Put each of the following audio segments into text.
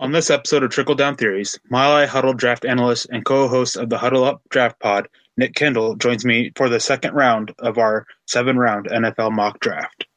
On this episode of Trickle Down Theories, Mile High Huddle draft analyst and co-host of the Huddle Up Draft Pod, Nick Kendell, joins me for the second round of our 7-round NFL mock draft.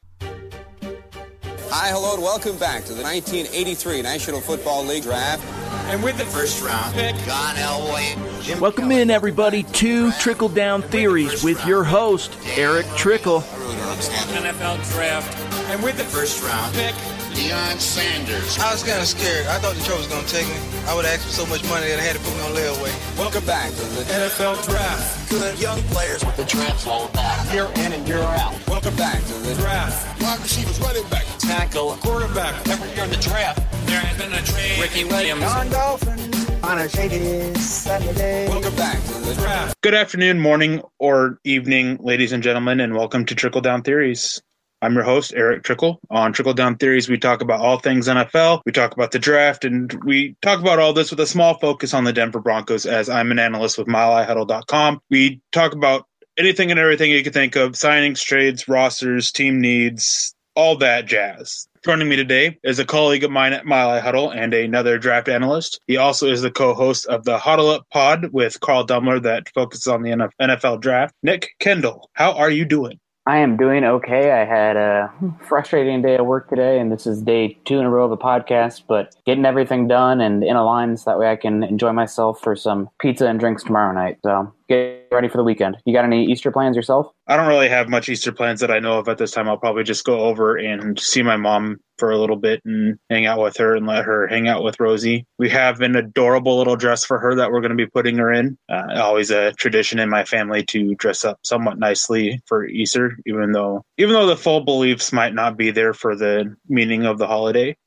Hi, hello, and welcome back to the 1983 National Football League Draft. And with the first round pick, John Elway. Welcome in, everybody, to Trickle Down Theories with your host, Erick Trickel. I really don't understand the NFL Draft. And with the first round pick, Deion Sanders. I was kind of scared. I thought Detroit was going to take me. I would have asked for so much money that I had to put me on layaway. Welcome back to the NFL Draft. Good young players with the draft's all about. Year in and year out. Welcome back to the Draft. Wide receivers, running back, Tackle, quarterback. every year in the draft. There has been a trade. Ricky Williams. John Dolphin on a shady Saturday. Welcome back to the Draft. Good afternoon, morning, or evening, ladies and gentlemen, and welcome to Trickle Down Theories. I'm your host, Erick Trickel. On Trickle Down Theories, we talk about all things NFL, we talk about the draft, and we talk about all this with a small focus on the Denver Broncos, as I'm an analyst with MileHighHuddle.com. We talk about anything and everything you can think of: signings, trades, rosters, team needs, all that jazz. Joining me today is a colleague of mine at Mile High Huddle and another draft analyst. He also is the co-host of the Huddle Up Pod with Carl Dumler that focuses on the NFL draft. Nick Kendell, how are you doing? I am doing okay. I had a frustrating day at work today, and this is day 2 in a row of the podcast, but getting everything done and in a line so that way I can enjoy myself for some pizza and drinks tomorrow night. So get ready for the weekend. You got any Easter plans yourself? I don't really have much Easter plans that I know of at this time. I'll probably just go over and see my mom for a little bit and hang out with her and let her hang out with Rosie. We have an adorable little dress for her that we're going to be putting her in. Always a tradition in my family to dress up somewhat nicely for Easter, even though the full beliefs might not be there for the meaning of the holiday.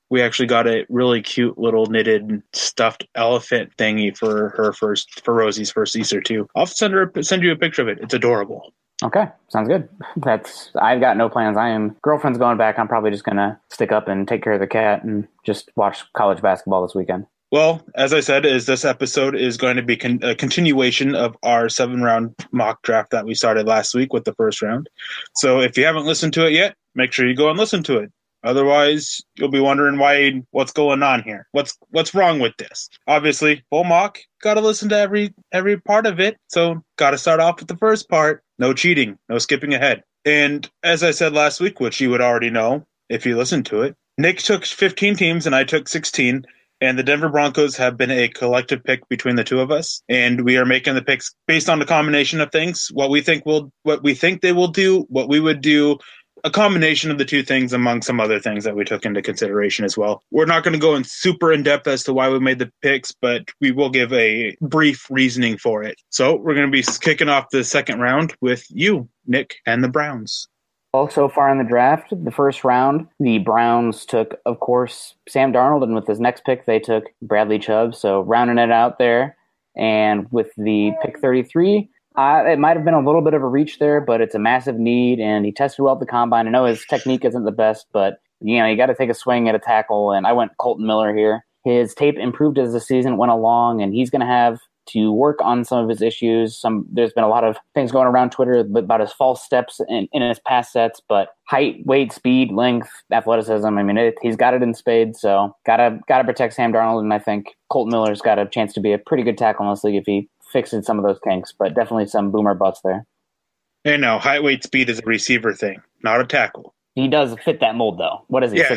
We actually got a really cute little knitted stuffed elephant thingy for Rosie's first Easter too. I'll send you a picture of it. It's adorable. Okay, sounds good. I've got no plans. Girlfriend's going back. I'm probably just going to stick up and take care of the cat and just watch college basketball this weekend. Well, as I said, this episode is going to be a continuation of our 7-round mock draft that we started last week with the first round. So if you haven't listened to it yet, make sure you go and listen to it. Otherwise, you'll be wondering what's going on here. What's wrong with this? Obviously, full mock, got to listen to every part of it. So got to start off with the first part. No cheating, no skipping ahead. And as I said last week, which you would already know if you listened to it, Nick took 15 teams and I took 16. And the Denver Broncos have been a collective pick between the two of us. And we are making the picks based on a combination of things, what we think they will do, what we would do, a combination of the two things among some other things that we took into consideration as well. We're not going to go in super in-depth as to why we made the picks, but we will give a brief reasoning for it. So we're going to be kicking off the second round with you, Nick, and the Browns. Well, so far in the draft, the first round, the Browns took, of course, Sam Darnold, and with his next pick, they took Bradley Chubb, so rounding it out there. And with the pick 33, it might have been a little bit of a reach there, but it's a massive need, and he tested well at the combine. I know his technique isn't the best, but you got to take a swing at a tackle, and I went Colton Miller here. His tape improved as the season went along, and he's going to have to work on some of his issues. There's been a lot of things going around Twitter about his false steps in his pass sets, but height, weight, speed, length, athleticism, he's got it in spades, so gotta protect Sam Darnold, and I think Colton Miller's got a chance to be a pretty good tackle in this league if he fixing some of those kinks, but definitely some boomer butts there. Hey, no, height, weight, speed is a receiver thing, not a tackle. He does fit that mold, though. What is he? Yeah,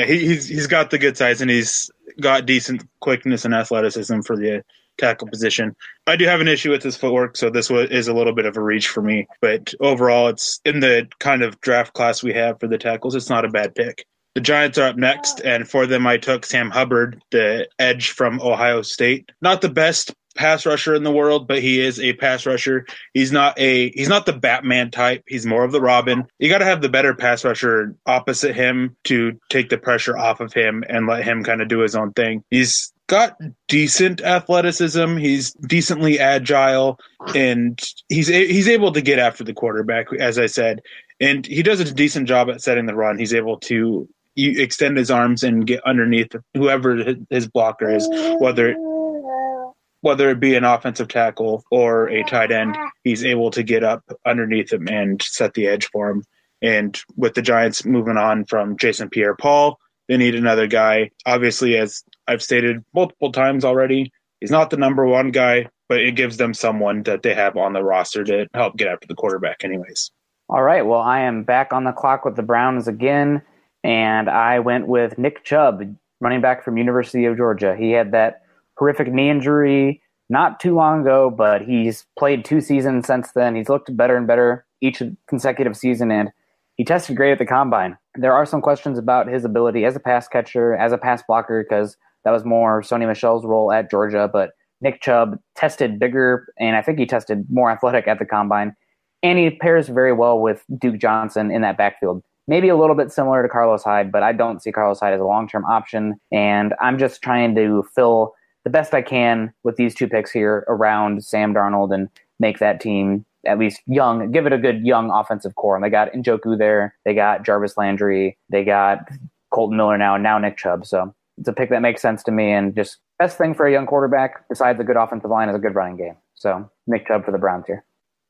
he's got the good size, and he's got decent quickness and athleticism for the tackle position. I do have an issue with his footwork, so this is a little bit of a reach for me. But overall, it's in the kind of draft class we have for the tackles. It's not a bad pick. The Giants are up next, and for them, I took Sam Hubbard, the edge from Ohio State. Not the best pass rusher in the world, but he is a pass rusher. He's not the Batman type. He's more of the Robin. You got to have the better pass rusher opposite him to take the pressure off of him and let him kind of do his own thing. He's got decent athleticism. He's decently agile, and he's able to get after the quarterback, as I said, and he does a decent job at setting the run. He's able to extend his arms and get underneath whoever his blocker is, whether it be an offensive tackle or a tight end. He's able to get up underneath him and set the edge for him. And with the Giants moving on from Jason Pierre-Paul They need another guy. Obviously, as I've stated multiple times already, he's not the number one guy, but it gives them someone that they have on the roster to help get after the quarterback anyways. All right, well, I am back on the clock with the Browns again, and I went with Nick Chubb, running back from University of Georgia. He had that horrific knee injury not too long ago, but he's played 2 seasons since then. He's looked better and better each consecutive season, and he tested great at the combine. There are some questions about his ability as a pass catcher, as a pass blocker, because that was more Sony Michel's role at Georgia, but Nick Chubb tested bigger, and I think he tested more athletic at the combine, and he pairs very well with Duke Johnson in that backfield. Maybe a little bit similar to Carlos Hyde, but I don't see Carlos Hyde as a long-term option, and I'm just trying to fill the best I can with these 2 picks here around Sam Darnold and make that team at least young, give it a good young offensive core. And they got Njoku there, they got Jarvis Landry, they got Colton Miller now, and now Nick Chubb. So it's a pick that makes sense to me, and just best thing for a young quarterback besides a good offensive line is a good running game. So Nick Chubb for the Browns here.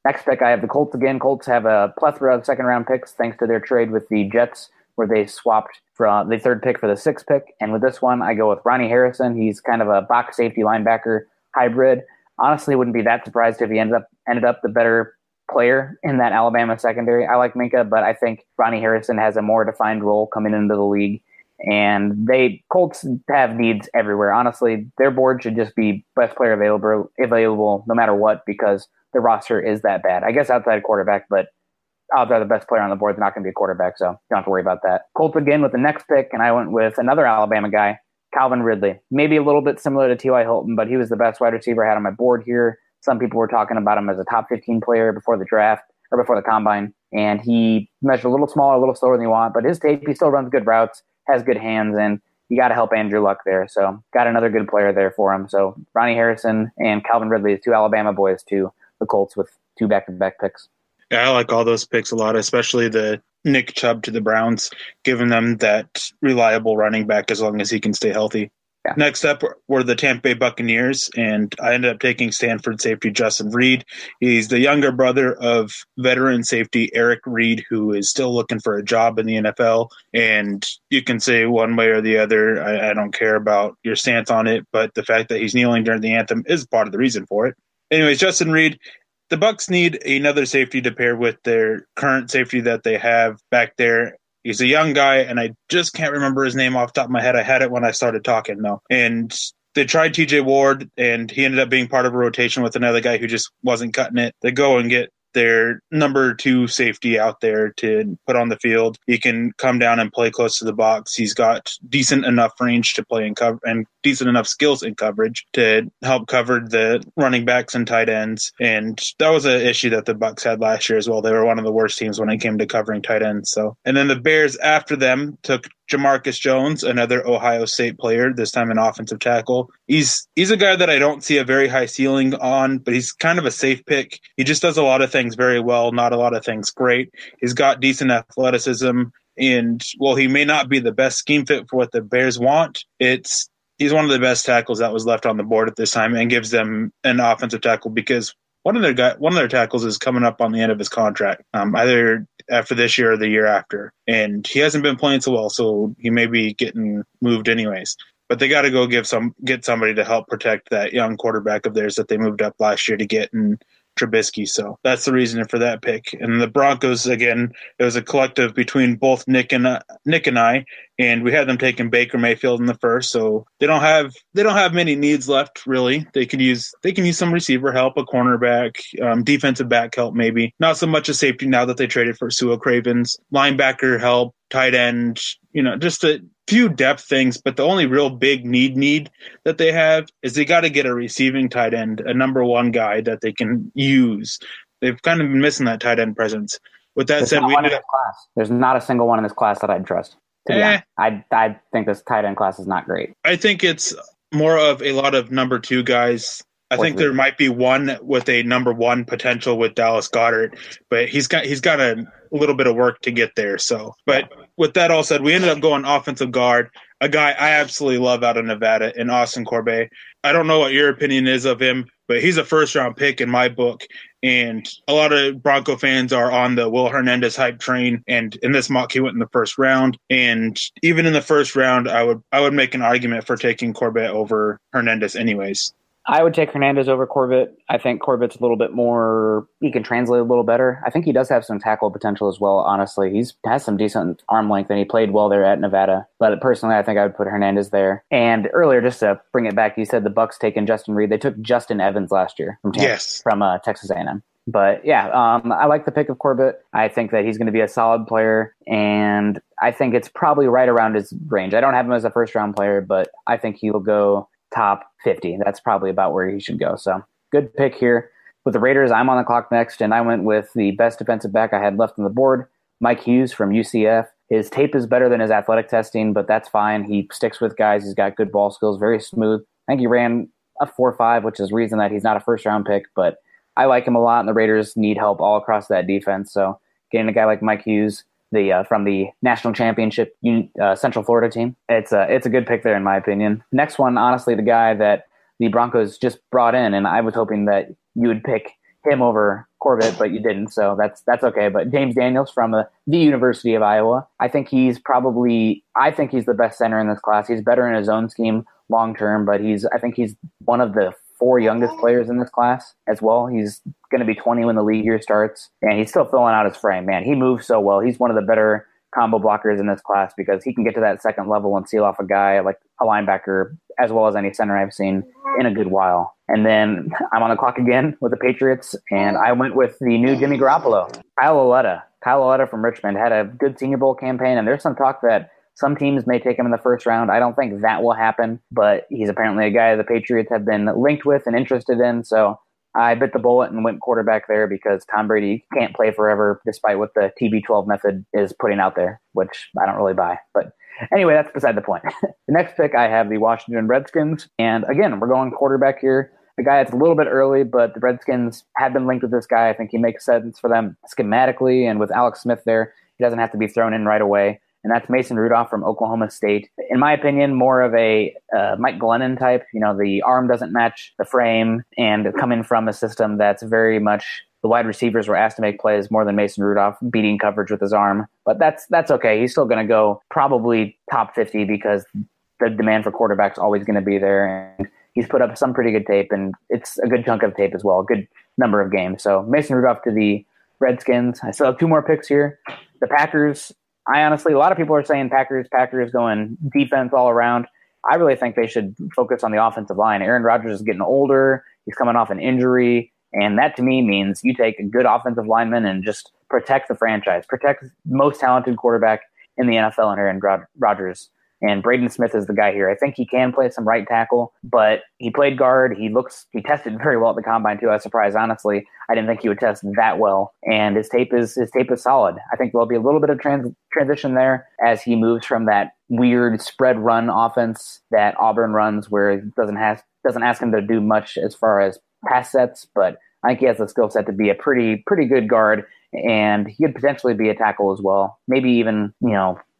Next pick, I have the Colts again. Colts have a plethora of second-round picks thanks to their trade with the Jets, where they swapped from the 3rd pick for the 6th pick. And with this one, I go with Ronnie Harrison. He's kind of a box safety linebacker hybrid. Honestly, wouldn't be that surprised if he ended up the better player in that Alabama secondary. I like Minka, but I think Ronnie Harrison has a more defined role coming into the league. And Colts have needs everywhere. Honestly, their board should just be best player available no matter what, because the roster is that bad. I guess outside quarterback, but odds are the best player on the board is not going to be a quarterback, so you don't have to worry about that. Colts again with the next pick, and I went with another Alabama guy, Calvin Ridley. Maybe a little bit similar to T.Y. Hilton, but he was the best wide receiver I had on my board here. Some people were talking about him as a top 15 player before the draft, or before the combine, and he measured a little smaller, a little slower than you want, but his tape, he still runs good routes, has good hands, and you got to help Andrew Luck there. So got another good player there for him. So Ronnie Harrison and Calvin Ridley, 2 Alabama boys to the Colts with 2 back-to-back picks. Yeah, I like all those picks a lot, especially the Nick Chubb to the Browns, giving them that reliable running back as long as he can stay healthy. Yeah. Next up were the Tampa Bay Buccaneers, and I ended up taking Stanford safety Justin Reed. He's the younger brother of veteran safety Eric Reed, who is still looking for a job in the NFL. And you can say one way or the other, I don't care about your stance on it, but the fact that he's kneeling during the anthem is part of the reason for it. Anyways, Justin Reed, the Bucs need another safety to pair with their current safety that they have back there. He's a young guy, and I just can't remember his name off the top of my head. I had it when I started talking, though. And they tried TJ Ward, and he ended up being part of a rotation with another guy who just wasn't cutting it. They go and get their number 2 safety out there to put on the field. He can come down and play close to the box. He's got decent enough range to play in cover and decent enough skills in coverage to help cover the running backs and tight ends. And that was an issue that the Bucs had last year as well. They were one of the worst teams when it came to covering tight ends. So, and then the Bears after them took Jamarcus Jones, another Ohio State player, this time an offensive tackle. He's a guy that I don't see a very high ceiling on, but he's kind of a safe pick. He just does a lot of things very well, not a lot of things great. He's got decent athleticism, and while he may not be the best scheme fit for what the Bears want, he's one of the best tackles that was left on the board at this time, and gives them an offensive tackle because one of their tackles is coming up on the end of his contract, either after this year or the year after. And he hasn't been playing so well, so he may be getting moved anyways. But they got to go get somebody to help protect that young quarterback of theirs that they moved up last year to get in Trubisky. So that's the reason for that pick. And the Broncos, again, it was a collective between both Nick and I, and we had them taking Baker Mayfield in the first. So they don't have many needs left really. They can use some receiver help, a cornerback, defensive back help maybe. Not so much a safety now that they traded for Sua Cravens, linebacker help, tight end, just a few depth things, but the only real big need that they have is they got to get a receiving tight end, a number 1 guy that they can use. They've kind of been missing that tight end presence. With that said, there's not a single one in this class that I'd trust. To be honest, I think this tight end class is not great. I think it's more of a lot of number 2 guys. I think there might be one with a number 1 potential with Dallas Goedert, but he's got a little bit of work to get there. So, but with that all said, we ended up going offensive guard, a guy I absolutely love out of Nevada, in Austin Corbett. I don't know what your opinion is of him, but he's a first-round pick in my book, And a lot of Bronco fans are on the Will Hernandez hype train. And in this mock, he went in the first round. And even in the first round, I would make an argument for taking Corbett over Hernandez anyways. I would take Hernandez over Corbett. I think Corbett's a little bit more, he can translate a little better. I think he does have some tackle potential as well, honestly. He has some decent arm length, and he played well there at Nevada. But personally, I think I would put Hernandez there. And earlier, just to bring it back, you said the Bucs taking Justin Reed. They took Justin Evans last year from Texas A&M. But yeah, I like the pick of Corbett. I think that he's going to be a solid player, and I think it's probably right around his range. I don't have him as a first-round player, but I think he will go top 50. That's probably about where he should go. So good pick here. With the Raiders, I'm on the clock next, and I went with the best defensive back I had left on the board, Mike Hughes from UCF. His tape is better than his athletic testing, but that's fine. He sticks with guys. He's got good ball skills, very smooth. I think he ran a 4.5, which is the reason that he's not a first-round pick, but I like him a lot, and the Raiders need help all across that defense. So getting a guy like Mike Hughes, from the national championship Central Florida team, it's a good pick there in my opinion. Next one, honestly, the guy that the Broncos just brought in, and I was hoping that you would pick him over Corbett, but you didn't, so that's okay. But James Daniels from the University of Iowa, I think he's the best center in this class. He's better in his own scheme long term, but I think he's one of the 4 youngest players in this class as well. He's going to be 20 when the league year starts, and he's still filling out his frame. Man, he moves so well. He's one of the better combo blockers in this class because he can get to that second level and seal off a guy like a linebacker as well as any center I've seen in a good while. And then I'm on the clock again with the Patriots, and I went with the new Jimmy Garoppolo. Kyle Lauletta from Richmond had a good Senior Bowl campaign, and there's some talk that some teams may take him in the first round. I don't think that will happen, but he's apparently a guy the Patriots have been linked with and interested in. So I bit the bullet and went quarterback there because Tom Brady can't play forever, despite what the TB12 method is putting out there, which I don't really buy. But anyway, that's beside the point. The next pick, I have the Washington Redskins. And again, we're going quarterback here. A guy that's a little bit early, but the Redskins have been linked with this guy. I think he makes sense for them schematically, and with Alex Smith there, he doesn't have to be thrown in right away. And that's Mason Rudolph from Oklahoma State. In my opinion, more of a Mike Glennon type. You know, the arm doesn't match the frame, and coming from a system that's very much the wide receivers were asked to make plays more than Mason Rudolph, beating coverage with his arm. But that's okay. He's still going to go probably top 50 because the demand for quarterbacks is always going to be there. And he's put up some pretty good tape, and it's a good chunk of tape as well, a good number of games. So Mason Rudolph to the Redskins. I still have 2 more picks here. The Packers. I honestly, a lot of people are saying Packers going defense all around. I really think they should focus on the offensive line. Aaron Rodgers is getting older. He's coming off an injury. And that to me means you take a good offensive lineman and just protect the franchise, protect the most talented quarterback in the NFL in Aaron Rodgers. And Braden Smith is the guy here. I think he can play some right tackle, but he played guard. He tested very well at the combine too. I was surprised, honestly. I didn't think he would test that well. And his tape is solid. I think there'll be a little bit of transition there as he moves from that weird spread run offense that Auburn runs, where it doesn't ask him to do much as far as pass sets, but I think he has the skill set to be a pretty good guard, and he could potentially be a tackle as well. Maybe even,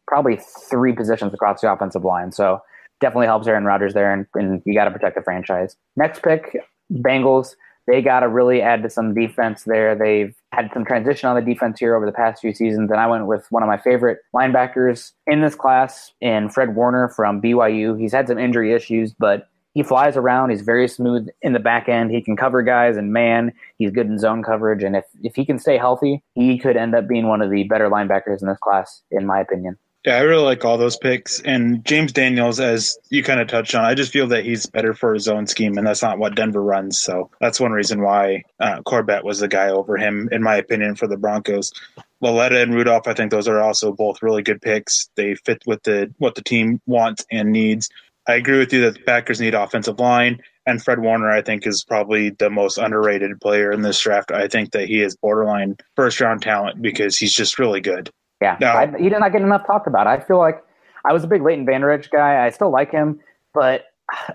probably 3 positions across the offensive line. So definitely helps Aaron Rodgers there, and you got to protect the franchise. Next pick, Bengals. They got to really add to some defense there. They've had some transition on the defense here over the past few seasons, and I went with one of my favorite linebackers in this class, in Fred Warner from BYU. He's had some injury issues, but he flies around. He's very smooth in the back end. He can cover guys and man. He's good in zone coverage, and if he can stay healthy, he could end up being one of the better linebackers in this class, in my opinion. Yeah, I really like all those picks. And James Daniels, as you kind of touched on, I just feel that he's better for his own scheme, and that's not what Denver runs. So that's one reason why Corbett was the guy over him, in my opinion, for the Broncos. Lauletta and Rudolph, I think those are also both really good picks. They fit with what the team wants and needs. I agree with you that the Packers need offensive line, and Fred Warner, I think, is probably the most underrated player in this draft. I think that he is borderline first-round talent because he's just really good. Yeah, he did not get enough talked about. I feel like I was a big Leighton Vander Esch guy. I still like him, but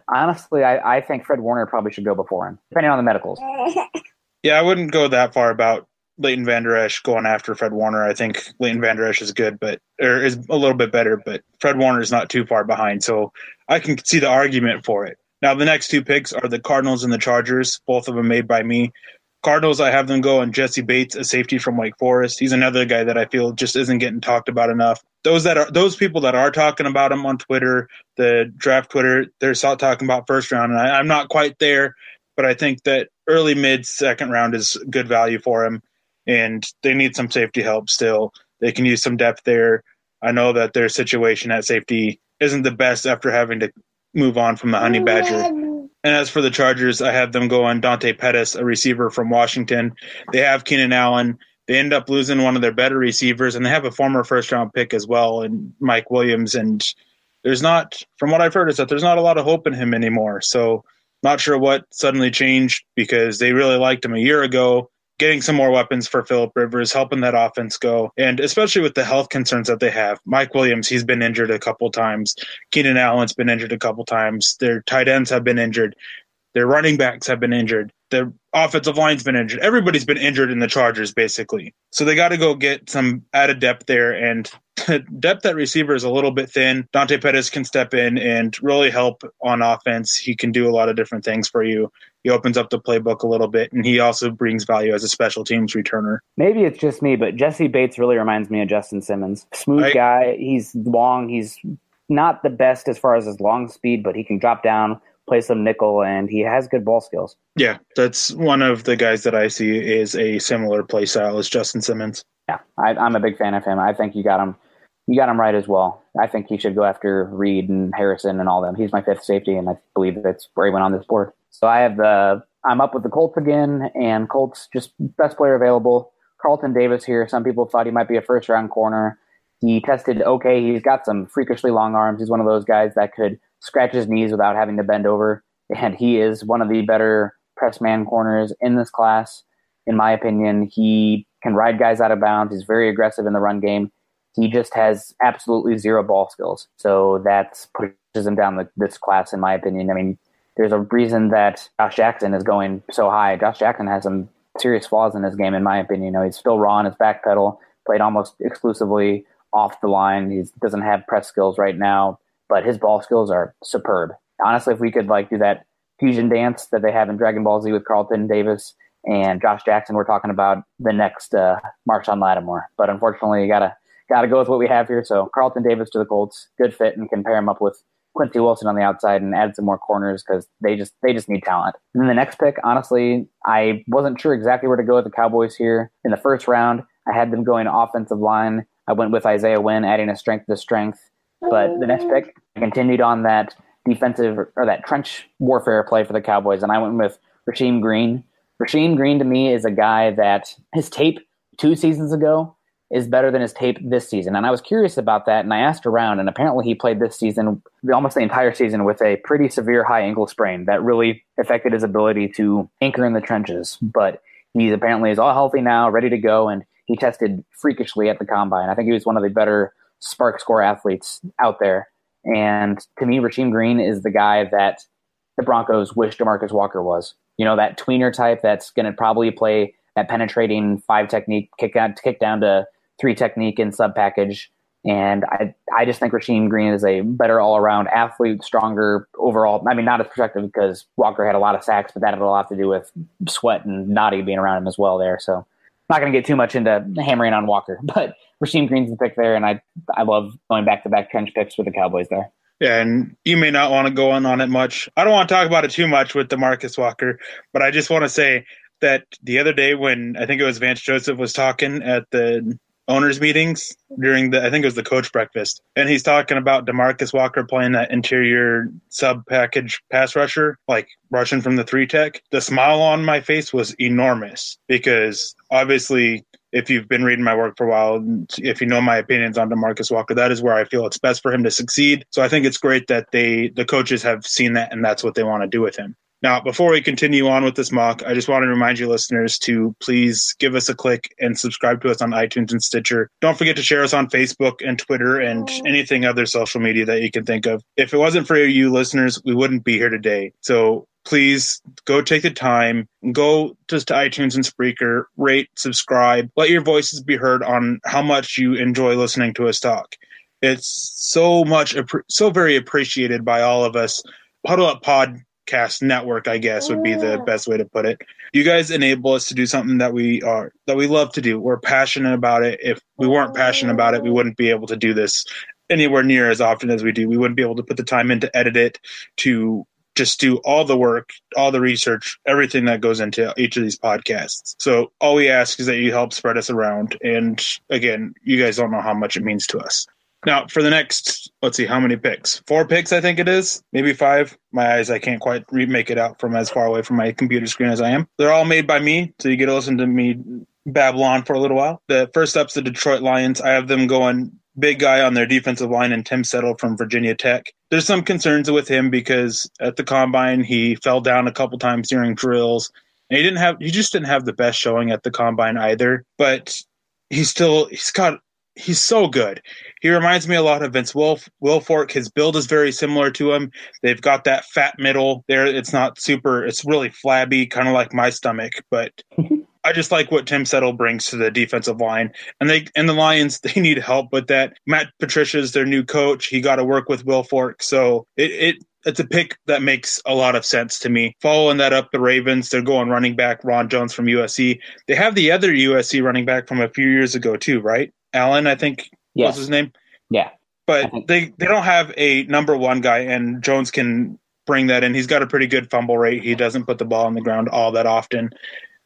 honestly, I think Fred Warner probably should go before him, depending on the medicals. Yeah, I wouldn't go that far about Leighton Vander Esch going after Fred Warner. I think Leighton Vander Esch is good, is a little bit better, but Fred Warner is not too far behind, so I can see the argument for it. Now, the next 2 picks are the Cardinals and the Chargers, both of them made by me. Cardinals, I have them go on Jesse Bates, a safety from Wake Forest. He's another guy that I feel just isn't getting talked about enough. Those people that are talking about him on Twitter, the draft Twitter, they're talking about first round, and I'm not quite there, but I think that early mid second round is good value for him, and they need some safety help still. They can use some depth there. I know that their situation at safety isn't the best after having to move on from the Honey Badger. And as for the Chargers, I have them go on Dante Pettis, a receiver from Washington. They have Keenan Allen. They end up losing one of their better receivers, and they have a former first-round pick as well, and Mike Williams. And there's not, from what I've heard, is that there's not a lot of hope in him anymore. So not sure what suddenly changed, because they really liked him a year ago, getting some more weapons for Phillip Rivers, helping that offense go. And especially with the health concerns that they have. Mike Williams, he's been injured a couple times. Keenan Allen's been injured a couple times. Their tight ends have been injured. Their running backs have been injured. Their offensive line's been injured. Everybody's been injured in the Chargers, basically. So they got to go get some added depth there. And depth at receiver is a little bit thin. Dante Pettis can step in and really help on offense. He can do a lot of different things for you. He opens up the playbook a little bit, and he also brings value as a special teams returner. Maybe it's just me, but Jesse Bates really reminds me of Justin Simmons. Smooth guy. He's long. He's not the best as far as his long speed, but he can drop down, play some nickel, and he has good ball skills. Yeah, that's one of the guys that I see is a similar play style as Justin Simmons. Yeah, I'm a big fan of him. I think you got him. You got him right as well. I think he should go after Reed and Harrison and all them. He's my fifth safety, and I believe that's where he went on this board. So I'm up with the Colts again, and Colts just best player available. Carlton Davis here. Some people thought he might be a first-round corner. He tested okay. He's got some freakishly long arms. He's one of those guys that could scratch his knees without having to bend over, and he is one of the better press man corners in this class, in my opinion. He can ride guys out of bounds. He's very aggressive in the run game. He just has absolutely zero ball skills. So that pushes him down this class, in my opinion. I mean, there's a reason that Josh Jackson is going so high. Josh Jackson has some serious flaws in his game, in my opinion. He's still raw on his back pedal, played almost exclusively off the line. He doesn't have press skills right now, but his ball skills are superb. Honestly, if we could do that fusion dance that they have in Dragon Ball Z with Carlton Davis and Josh Jackson, we're talking about the next Marshawn Lattimore. But unfortunately, you gotta go with what we have here. So Carlton Davis to the Colts, good fit, and can pair him up with Quincy Wilson on the outside and add some more corners because they just need talent. And then the next pick, honestly, I wasn't sure exactly where to go with the Cowboys here. In the first round, I had them going offensive line. I went with Isaiah Wynn, adding a strength to strength. But the next pick, I continued on that defensive or that trench warfare play for the Cowboys, and I went with Rasheem Green. Rasheem Green to me is a guy that his tape 2 seasons ago is better than his tape this season. And I was curious about that, and I asked around, and apparently he played this season, almost the entire season, with a pretty severe high ankle sprain that really affected his ability to anchor in the trenches. But he apparently is all healthy now, ready to go, and he tested freakishly at the combine. I think he was one of the better spark score athletes out there. And to me, Rasheem Green is the guy that the Broncos wish DeMarcus Walker was. You know, that tweener type that's going to probably play that penetrating 5 technique, kick down to 3 technique in sub package. And I just think Rasheem Green is a better all-around athlete, stronger overall. I mean, not as protective because Walker had a lot of sacks, but that had a lot to do with Sweat and Noddy being around him as well there. So not going to get too much into hammering on Walker, but Rasheem Green's the pick there, and I love going back-to-back trench picks with the Cowboys there. Yeah, and you may not want to go on it much. I don't want to talk about it too much with DeMarcus Walker, but I just want to say that the other day when I think it was Vance Joseph was talking at the owners meetings during I think it was the coach breakfast, and he's talking about DeMarcus Walker playing that interior sub package pass rusher, like rushing from the 3 tech. The smile on my face was enormous because obviously if you've been reading my work for a while, if you know my opinions on DeMarcus Walker, that is where I feel it's best for him to succeed. So I think it's great that the coaches have seen that and that's what they want to do with him. Now, before we continue on with this mock, I just want to remind you listeners to please give us a click and subscribe to us on iTunes and Stitcher. Don't forget to share us on Facebook and Twitter and anything other social media that you can think of. If it wasn't for you listeners, we wouldn't be here today. So please go take the time, go just to iTunes and Spreaker, rate, subscribe, let your voices be heard on how much you enjoy listening to us talk. It's so very appreciated by all of us. Huddle Up Pod podcast network, I guess would be the best way to put it. You guys enable us to do something that we love to do. We're passionate about it. If we weren't passionate about it, we wouldn't be able to do this anywhere near as often as we do. We wouldn't be able to put the time in to edit it, to just do all the work, all the research, everything that goes into each of these podcasts. So all we ask is that you help spread us around. And again, you guys don't know how much it means to us. Now, for the next, let's see, how many picks? 4 picks, I think it is. Maybe 5. My eyes, I can't quite make it out from as far away from my computer screen as I am. They're all made by me, so you get to listen to me babble on for a little while. The first up's the Detroit Lions. I have them going big guy on their defensive line and Tim Settle from Virginia Tech. There's some concerns with him because at the Combine, he fell down a couple times during drills. And he just didn't have the best showing at the Combine either, but he's so good. He reminds me a lot of Vince Wilfork. His build is very similar to him. They've got that fat middle there. It's really flabby, kind of like my stomach, but I just like what Tim Settle brings to the defensive line. And the Lions, they need help with that. Matt Patricia's their new coach. He got to work with Wilfork. So it's a pick that makes a lot of sense to me. Following that up, the Ravens, they're going running back Ron Jones from USC. They have the other USC running back from a few years ago too, right? Allen, I think was his name. Yeah. But they don't have a number one guy, and Jones can bring that in. He's got a pretty good fumble rate. He doesn't put the ball on the ground all that often.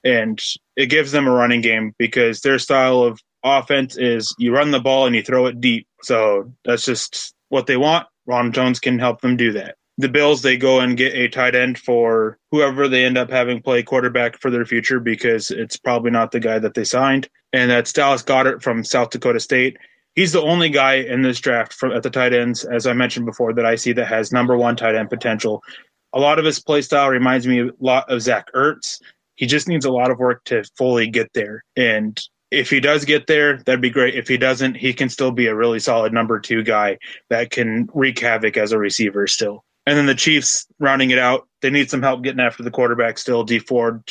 And it gives them a running game because their style of offense is you run the ball and you throw it deep. So that's just what they want. Ron Jones can help them do that. The Bills, they go and get a tight end for whoever they end up having play quarterback for their future because it's probably not the guy that they signed. And that's Dallas Goedert from South Dakota State. He's the only guy in this draft at the tight ends, as I mentioned before, that I see that has number one tight end potential. A lot of his play style reminds me a lot of Zach Ertz. He just needs a lot of work to fully get there. And if he does get there, that'd be great. If he doesn't, he can still be a really solid number 2 guy that can wreak havoc as a receiver still. And then the Chiefs, rounding it out, they need some help getting after the quarterback still. Dee Ford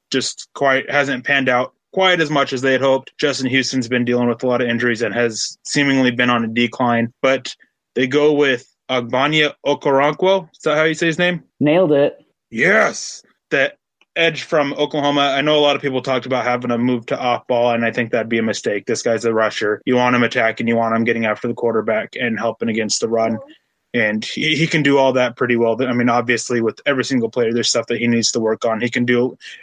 just quite hasn't panned out quite as much as they had hoped. Justin Houston's been dealing with a lot of injuries and has seemingly been on a decline. But they go with Agbanya Okoronkwo. Is that how you say his name? Nailed it. Yes. That edge from Oklahoma. I know a lot of people talked about having him move to off ball, and I think that'd be a mistake. This guy's a rusher. You want him attacking. You want him getting after the quarterback and helping against the run. And he can do all that pretty well. I mean, obviously, with every single player, there's stuff that he needs to work on. He can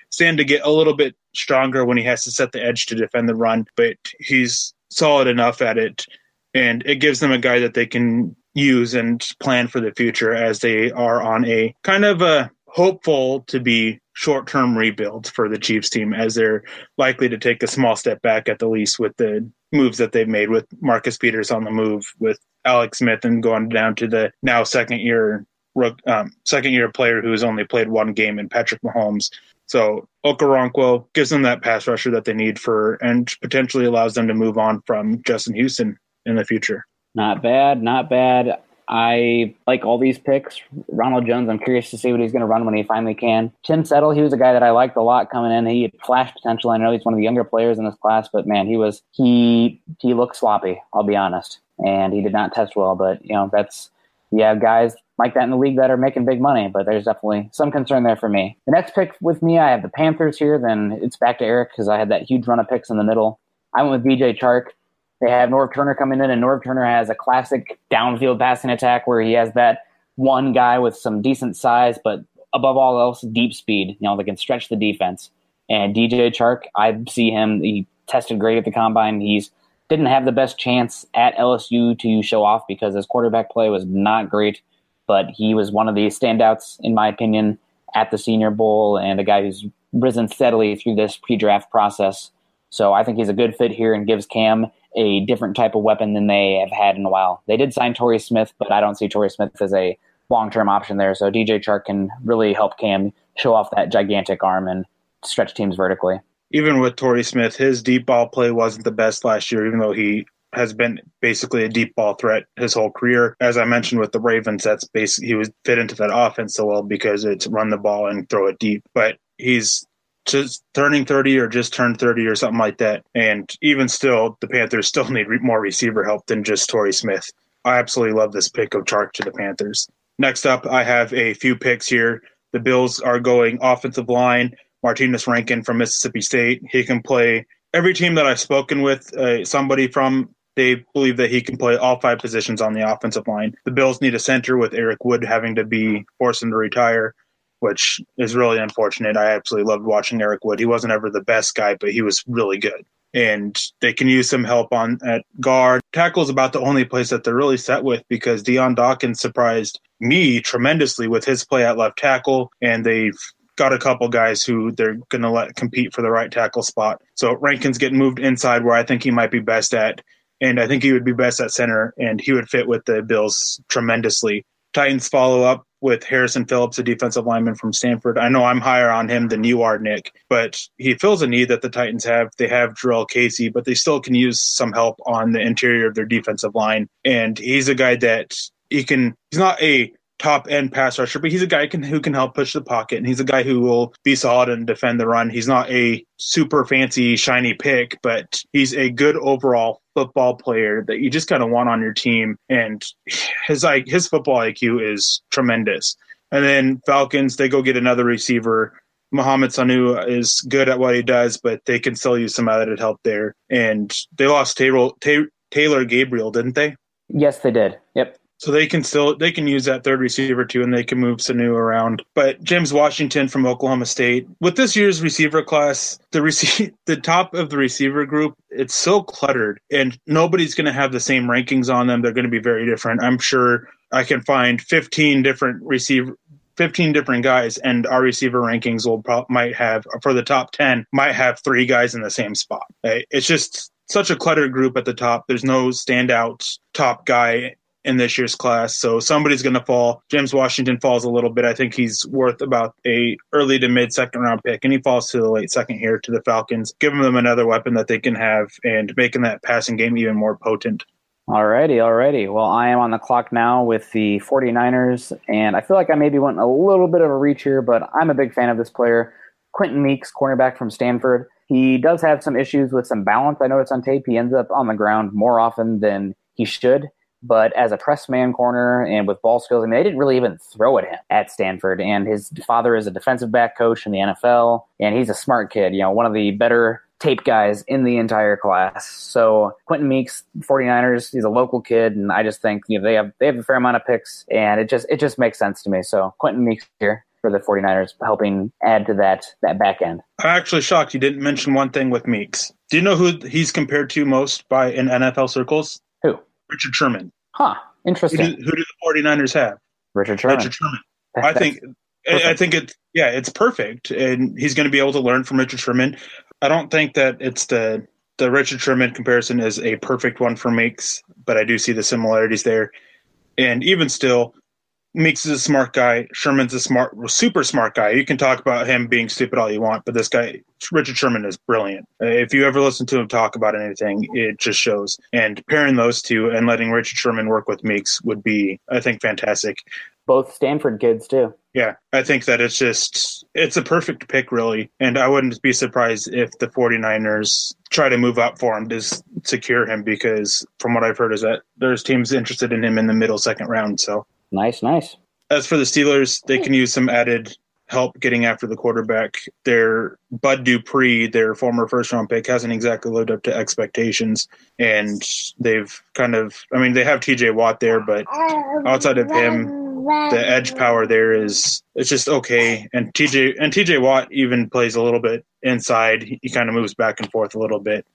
stand to get a little bit stronger when he has to set the edge to defend the run, but he's solid enough at it. And it gives them a guy that they can use and plan for the future as they are on a kind of a hopeful to be short-term rebuild for the Chiefs team, as they're likely to take a small step back at the least with the moves that they've made with Marcus Peters on the move, with Alex Smith, and going down to the now second-year player who has only played one game in Patrick Mahomes. So Okoronkwo gives them that pass rusher that they need and potentially allows them to move on from Justin Houston in the future. Not bad, not bad. I like all these picks. Ronald Jones, I'm curious to see what he's going to run when he finally can. Tim Settle, he was a guy that I liked a lot coming in. He had flash potential. I know he's one of the younger players in this class, but man, he looked sloppy, I'll be honest. And he did not test well, but you have guys like that in the league that are making big money, but there's definitely some concern there for me. The next pick with me, I have the Panthers here. Then it's back to Eric because I had that huge run of picks in the middle. I went with DJ Chark. They have Norv Turner coming in, and Norv Turner has a classic downfield passing attack where he has that one guy with some decent size, but above all else, deep speed, that can stretch the defense. And DJ Chark, I see him, he tested great at the Combine. He's didn't have the best chance at LSU to show off because his quarterback play was not great, but he was one of the standouts, in my opinion, at the Senior Bowl, and a guy who's risen steadily through this pre-draft process. So I think he's a good fit here and gives Cam a different type of weapon than they have had in a while. They did sign Torrey Smith, but I don't see Torrey Smith as a long-term option there. So DJ Chark can really help Cam show off that gigantic arm and stretch teams vertically. Even with Torrey Smith, his deep ball play wasn't the best last year, even though he has been basically a deep ball threat his whole career. As I mentioned with the Ravens, that's basically he was fit into that offense so well because it's run the ball and throw it deep. But he's just turning 30 or just turned 30 or something like that. And even still, the Panthers still need more receiver help than just Torrey Smith. I absolutely love this pick of Chark to the Panthers. Next up, I have a few picks here. The Bills are going offensive line. Martinez Rankin from Mississippi State. He can play every team that I've spoken with, somebody from, they believe that he can play all 5 positions on the offensive line. The Bills need a center with Eric Wood having to be forced to retire, which is really unfortunate. I absolutely loved watching Eric Wood. He wasn't ever the best guy, but he was really good. And they can use some help at guard. Tackle is about the only place that they're really set with, because Deion Dawkins surprised me tremendously with his play at left tackle, and they've got a couple guys who they're going to let compete for the right tackle spot. So Rankin's getting moved inside where I think he might be best at, and I think he would be best at center, and he would fit with the Bills tremendously. Titans follow up with Harrison Phillips, a defensive lineman from Stanford. I know I'm higher on him than you are, Nick, but he fills a need that the Titans have. They have Jarrell Casey, but they still can use some help on the interior of their defensive line. And he's a guy that he's not a top-end pass rusher, but he's a guy who can help push the pocket, and he's a guy who will be solid and defend the run. He's not a super fancy, shiny pick, but he's a good overall football player that you just kind of want on your team, and his football IQ is tremendous. And then Falcons, they go get another receiver. Mohamed Sanu is good at what he does, but they can still use some added help there. And they lost Taylor Gabriel, didn't they? Yes, they did. Yep. So they can use that third receiver too, and they can move Sanu around. But James Washington from Oklahoma State, with this year's receiver class, the top of the receiver group, it's so cluttered, and nobody's going to have the same rankings on them. They're going to be very different. I'm sure I can find 15 different guys, and our receiver rankings might have, for the top 10, might have 3 guys in the same spot. It's just such a cluttered group at the top. There's no standout top guy in this year's class, so somebody's going to fall. James Washington falls a little bit. I think he's worth about a early to mid second round pick, and he falls to the late second here to the Falcons, giving them another weapon that they can have and making that passing game even more potent. Alrighty. Well, I am on the clock now with the 49ers, and I feel like I maybe went a little bit of a reach here, but I'm a big fan of this player. Quentin Meeks, cornerback from Stanford. He does have some issues with some balance. I noticed on tape he ends up on the ground more often than he should. But as a press man corner and with ball skills, I mean, they didn't really even throw at him at Stanford. And his father is a defensive back coach in the NFL, and he's a smart kid, one of the better tape guys in the entire class. So Quentin Meeks, 49ers, he's a local kid, and I just think they have a fair amount of picks, and it just makes sense to me. So Quentin Meeks here for the 49ers, helping add to that back end. I'm actually shocked you didn't mention one thing with Meeks. Do you know who he's compared to most in NFL circles? Who? Richard Sherman. Huh. Interesting. Who do the 49ers have? Richard Sherman. I think it's perfect, and he's going to be able to learn from Richard Sherman. I don't think that it's the Richard Sherman comparison is a perfect one for Meeks, but I do see the similarities there. And even still, Meeks is a smart guy. Sherman's a super smart guy. You can talk about him being stupid all you want, but this guy, Richard Sherman, is brilliant. If you ever listen to him talk about anything, it just shows. And pairing those two and letting Richard Sherman work with Meeks would be, I think, fantastic. Both Stanford kids, too. Yeah, I think that it's a perfect pick, really. And I wouldn't be surprised if the 49ers try to move up for him to secure him, because from what I've heard is that there's teams interested in him in the middle second round. So Nice. As for the Steelers, they can use some added help getting after the quarterback. Their Bud Dupree, their former first-round pick, hasn't exactly lived up to expectations. And they've they have TJ Watt there, but outside of him, the edge power there it's just okay. And TJ Watt even plays a little bit inside. He kind of moves back and forth a little bit.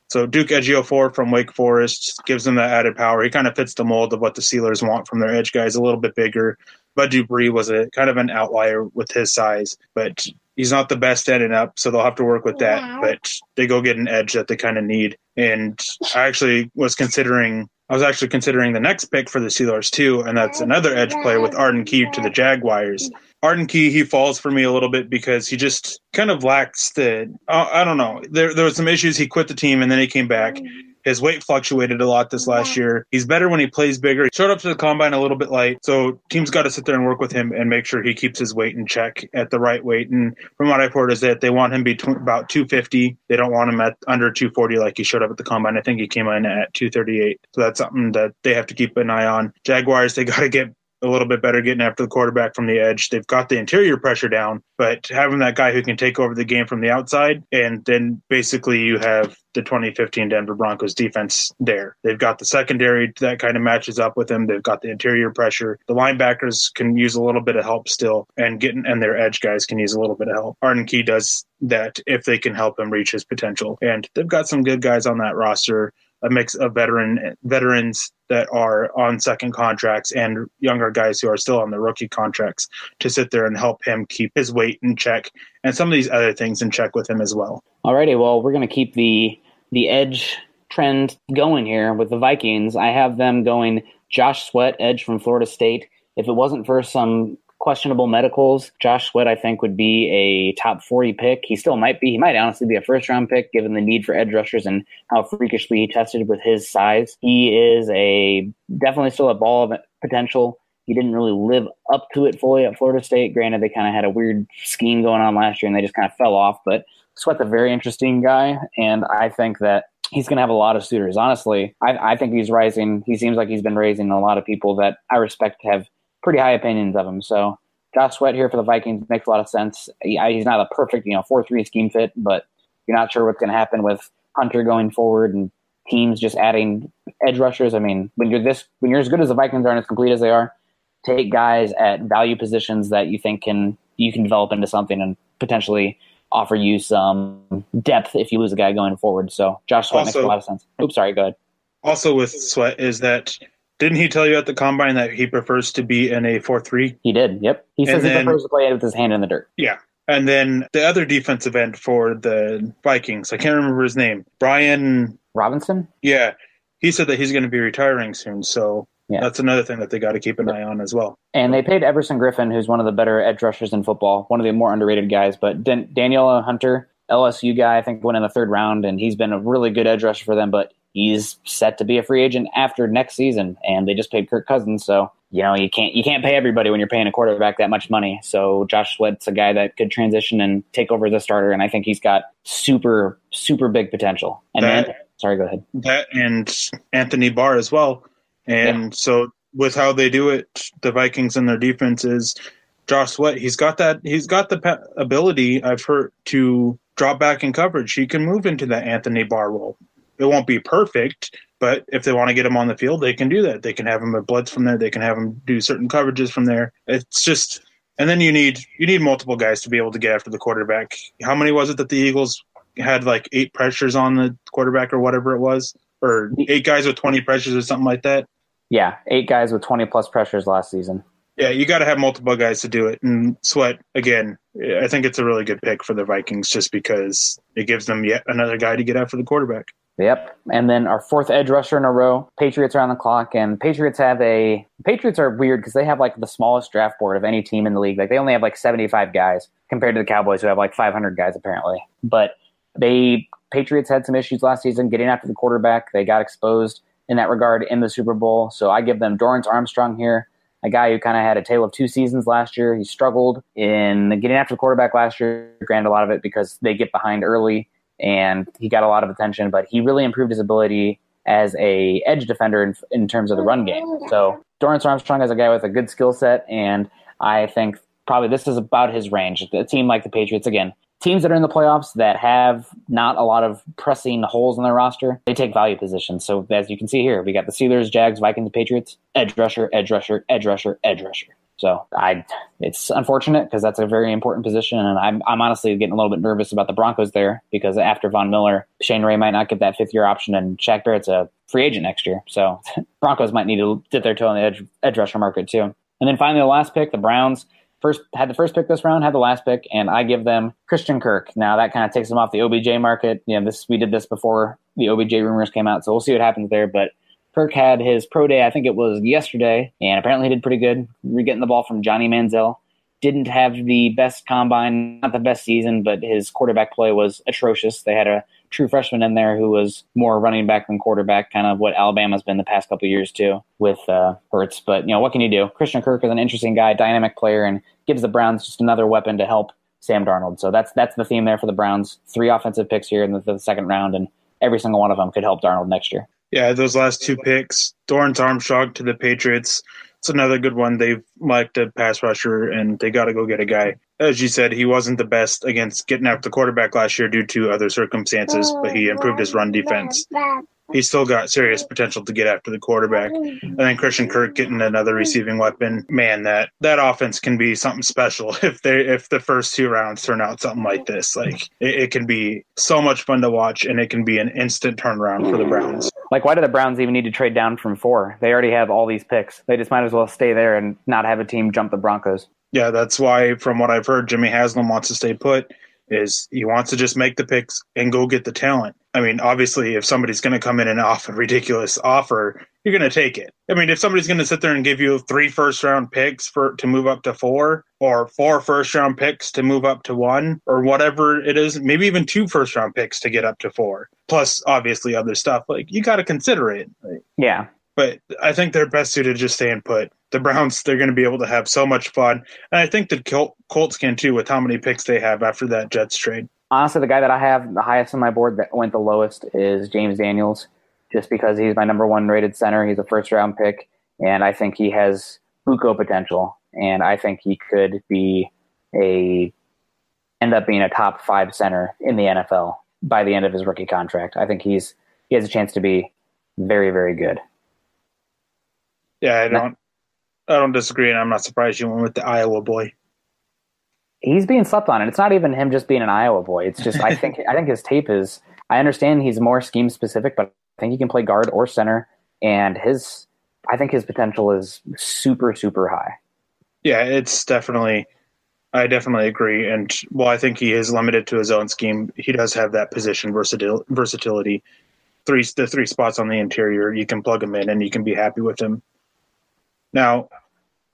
So Duke Ejiofor from Wake Forest gives them that added power. He kind of fits the mold of what the Steelers want from their edge guys, a little bit bigger. Bud Dupree was a kind of an outlier with his size, but he's not the best ending up, so they'll have to work with that. But they go get an edge that they kind of need. And I was considering the next pick for the Steelers too, and that's another edge player with Arden Key to the Jaguars. Arden Key, he falls for me a little bit because he just kind of lacks I don't know. There was some issues. He quit the team and then he came back. His weight fluctuated a lot this last year. He's better when he plays bigger. He showed up to the combine a little bit light, so teams got to sit there and work with him and make sure he keeps his weight in check at the right weight. And from what I've heard is that they want him about 250. They don't want him at under 240 like he showed up at the combine. I think he came in at 238. So that's something that they have to keep an eye on. Jaguars, they got to get a little bit better getting after the quarterback from the edge. They've got the interior pressure down, but having that guy who can take over the game from the outside, and then basically you have the 2015 Denver Broncos defense there. They've got the secondary that kind of matches up with them. They've got the interior pressure. The linebackers can use a little bit of help still, and their edge guys can use a little bit of help. Arden Key does that if they can help him reach his potential. And they've got some good guys on that roster, a mix of veterans that are on second contracts and younger guys who are still on the rookie contracts to sit there and help him keep his weight in check and some of these other things in check with him as well. Alrighty, well, we're going to keep the edge trend going here with the Vikings. I have them going Josh Sweat, edge from Florida State. If it wasn't for some questionable medicals, Josh Sweat, I think, would be a top 40 pick. He still might be. He might honestly be a first-round pick given the need for edge rushers and how freakishly he tested with his size. He is definitely still a ball of potential. He didn't really live up to it fully at Florida State. Granted, they kind of had a weird scheme going on last year and they just kind of fell off. But Sweat's a very interesting guy, and I think that he's going to have a lot of suitors. Honestly, I think he's rising. He seems like he's been raising a lot of people that I respect to have pretty high opinions of him. So Josh Sweat here for the Vikings makes a lot of sense. He's not a perfect 4-3 scheme fit, but you're not sure what's going to happen with Hunter going forward and teams just adding edge rushers. I mean, when you're as good as the Vikings are and as complete as they are, take guys at value positions that you think you can develop into something and potentially offer you some depth if you lose a guy going forward. So Josh Sweat makes a lot of sense. Oops, sorry, go ahead. Also with Sweat is that, didn't he tell you at the Combine that he prefers to be in a 4-3? He did, yep. He says he prefers to play with his hand in the dirt. Yeah. And then the other defensive end for the Vikings, I can't remember his name, Brian Robinson? Yeah. He said that he's going to be retiring soon, so yeah, that's another thing that they got to keep an eye on as well. And they paid Everson Griffin, who's one of the better edge rushers in football, one of the more underrated guys. But Daniel Hunter, LSU guy, I think went in the third round, and he's been a really good edge rusher for them, but he's set to be a free agent after next season, and they just paid Kirk Cousins, so you can't pay everybody when you're paying a quarterback that much money. So Josh Sweat's a guy that could transition and take over as a starter, and I think he's got super, super big potential. And sorry, go ahead. That and Anthony Barr as well. And so with how they do it, the Vikings and their defense is Josh Sweat. He's got the ability, I've heard, to drop back in coverage. He can move into that Anthony Barr role. It won't be perfect, but if they want to get him on the field, they can do that. They can have him at blitz from there. They can have him do certain coverages from there. It's just, and then you need multiple guys to be able to get after the quarterback. How many was it that the Eagles had, like 8 pressures on the quarterback or whatever it was, or 8 guys with 20 pressures or something like that? Yeah, 8 guys with 20-plus pressures last season. Yeah, you got to have multiple guys to do it. And Sweat, again, I think it's a really good pick for the Vikings just because it gives them yet another guy to get after the quarterback. Yep. And then our 4th edge rusher in a row, Patriots are on the clock, and Patriots are weird because they have like the smallest draft board of any team in the league. Like they only have like 75 guys compared to the Cowboys who have like 500 guys apparently. But Patriots had some issues last season getting after the quarterback. They got exposed in that regard in the Super Bowl. So I give them Dorrance Armstrong here, a guy who kind of had a tale of 2 seasons last year. He struggled in getting after the quarterback last year, granted a lot of it because they get behind early, and he got a lot of attention, but he really improved his ability as a edge defender in terms of the run game. So Dorrance Armstrong is a guy with a good skill set, and I think probably this is about his range. A team like the Patriots, again, teams that are in the playoffs that have not a lot of pressing holes in their roster, they take value positions. So as you can see here, we got the Steelers, Jags, Vikings, Patriots, edge rusher, edge rusher, edge rusher, edge rusher. So it's unfortunate because that's a very important position, and I'm honestly getting a little bit nervous about the Broncos there because after Von Miller, Shane Ray might not get that 5th-year option, and Shaq Barrett's a free agent next year. So Broncos might need to dip their toe in the edge rusher market too. And then finally, the last pick, the Browns. Had the first pick this round, had the last pick, and I give them Christian Kirk. Now that kind of takes them off the OBJ market. We did this before the OBJ rumors came out, so we'll see what happens there. But Kirk had his pro day, I think it was yesterday, and apparently he did pretty good. We're getting the ball from Johnny Manziel. Didn't have the best combine, not the best season, but his quarterback play was atrocious. They had a true freshman in there who was more running back than quarterback, kind of what Alabama's been the past couple of years too with Hurts. But, what can you do? Christian Kirk is an interesting guy, dynamic player, and gives the Browns just another weapon to help Sam Darnold. So that's the theme there for the Browns. 3 offensive picks here in the second round, and every single one of them could help Darnold next year. Yeah, those last 2 picks, Dorrance Armstrong to the Patriots. It's another good one. They've liked a pass rusher, and they got to go get a guy. As you said, he wasn't the best against getting after the quarterback last year due to other circumstances, but he improved his run defense. He's still got serious potential to get after the quarterback. And then Christian Kirk getting another receiving weapon. Man, that offense can be something special if the first 2 rounds turn out something like this. Like it can be so much fun to watch, and it can be an instant turnaround for the Browns. Like, why do the Browns even need to trade down from 4? They already have all these picks. They just might as well stay there and not have a team jump the Broncos. Yeah, that's why, from what I've heard, Jimmy Haslam wants to stay put. Is he wants to just make the picks and go get the talent. I mean, obviously, if somebody's going to come in and offer a ridiculous offer, you're going to take it. I mean, if somebody's going to sit there and give you 3 first-round picks to move up to 4, or 4 first-round picks to move up to 1, or whatever it is, maybe even 2 first-round picks to get up to 4, plus obviously other stuff, like, you got to consider it. Yeah. But I think they're best suited just staying put. The Browns, they're going to be able to have so much fun. And I think the Colts can too, with how many picks they have after that Jets trade. Honestly, the guy that I have the highest on my board that went the lowest is James Daniels, just because he's my number 1 rated center. He's a first-round pick, and I think he has Buco potential. And I think he could end up being a top 5 center in the NFL by the end of his rookie contract. I think he has a chance to be very, very good. Yeah, I don't disagree, and I'm not surprised you went with the Iowa boy. He's being slept on, and it's not even him just being an Iowa boy. It's just I think his tape is. I understand he's more scheme specific, but I think he can play guard or center, and I think his potential is super, super high. Yeah, it's definitely. I definitely agree, and while I think he is limited to his own scheme, he does have that position versatility. The 3 spots on the interior, you can plug him in, and you can be happy with him. Now,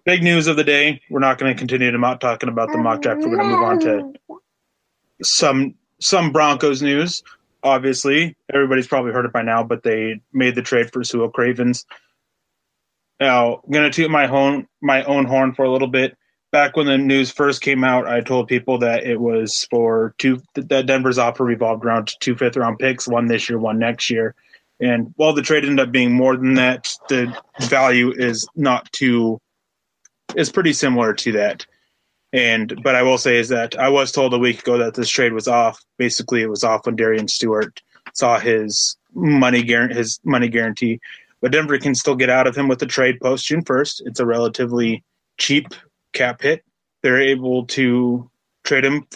big news of the day. We're not going to continue to talking about the mock draft. We're going to move on to some Broncos news. Obviously, everybody's probably heard it by now, but they made the trade for Sewell Cravens. Now, I'm going to toot my own horn for a little bit. Back when the news first came out, I told people that it was that Denver's offer revolved around 2 fifth-round picks, 1 this year, 1 next year. And while the trade ended up being more than that, the value is pretty similar to that. But I will say is that I was told a week ago that this trade was off. Basically, it was off when Darian Stewart saw his money guarantee. But Denver can still get out of him with the trade post June 1st. It's a relatively cheap cap hit. They're able to trade him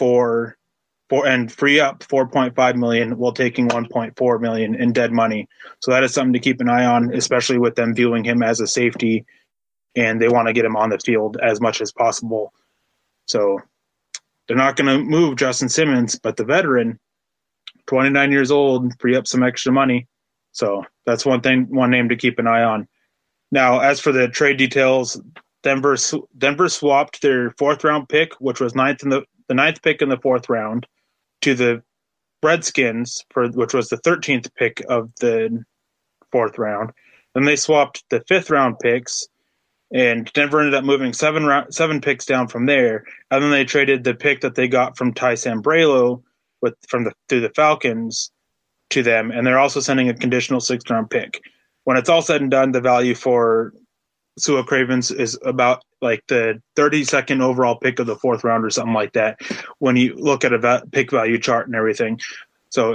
and free up $4.5 million while taking $1.4 million in dead money. So that is something to keep an eye on, especially with them viewing him as a safety, and they want to get him on the field as much as possible. So they're not going to move Justin Simmons, but the veteran, 29 years old, free up some extra money. So that's one name to keep an eye on. Now, as for the trade details, Denver swapped their 4th-round pick, which was the 9th pick in the 4th round, to the Redskins, which was the 13th pick of the 4th round. Then they swapped the 5th-round picks, and Denver ended up moving 7 picks down from there. And then they traded the pick that they got from Ty Sambrailo through the Falcons to them, and they're also sending a conditional 6th-round pick. When it's all said and done, the value for Sewell Cravens is about like the 32nd overall pick of the 4th round or something like that when you look at a pick value chart and everything. So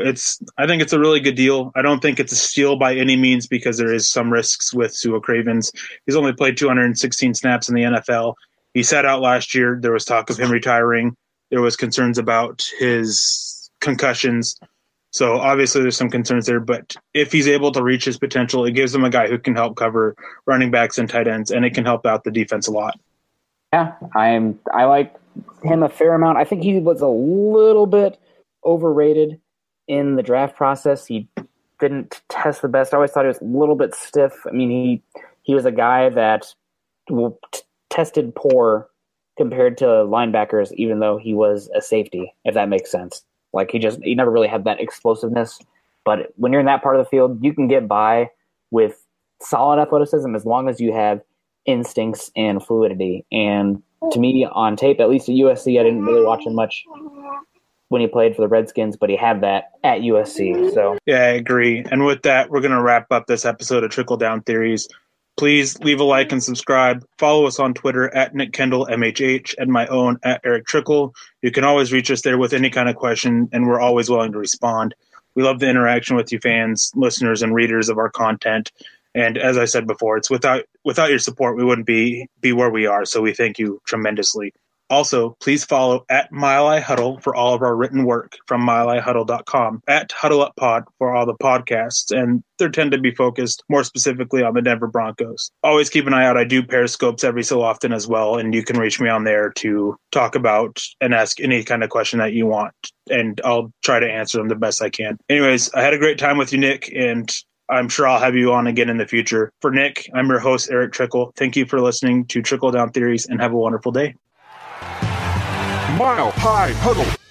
I think it's a really good deal. I don't think it's a steal by any means because there is some risks with Sewell Cravens. He's only played 216 snaps in the NFL. He sat out last year. There was talk of him retiring. There was concerns about his concussions. So obviously there's some concerns there, but if he's able to reach his potential, it gives them a guy who can help cover running backs and tight ends, and it can help out the defense a lot. Yeah, I like him a fair amount. I think he was a little bit overrated in the draft process. He didn't test the best. I always thought he was a little bit stiff. I mean, he was a guy that tested poor compared to linebackers, even though he was a safety, if that makes sense. Like he never really had that explosiveness. But when you're in that part of the field, you can get by with solid athleticism as long as you have instincts and fluidity. And to me, on tape, at least at USC, I didn't really watch him much when he played for the Redskins, but he had that at USC. So yeah, I agree. And with that, we're going to wrap up this episode of Trickle Down Theories. Please leave a like and subscribe. Follow us on Twitter at Nick Kendell, MHH, and my own at Erick Trickel. You can always reach us there with any kind of question, and we're always willing to respond. We love the interaction with you fans, listeners, and readers of our content. And as I said before, it's without your support, we wouldn't be where we are. So we thank you tremendously. Also, please follow at Mile High Huddle for all of our written work from milehighhuddle.com, at Huddle Up Pod for all the podcasts, and they tend to be focused more specifically on the Denver Broncos. Always keep an eye out. I do Periscopes every so often as well, and you can reach me on there to talk about and ask any kind of question that you want, and I'll try to answer them the best I can. Anyways, I had a great time with you, Nick, and I'm sure I'll have you on again in the future. For Nick, I'm your host, Erick Trickel. Thank you for listening to Trickle Down Theories, and have a wonderful day. Mile High Huddle.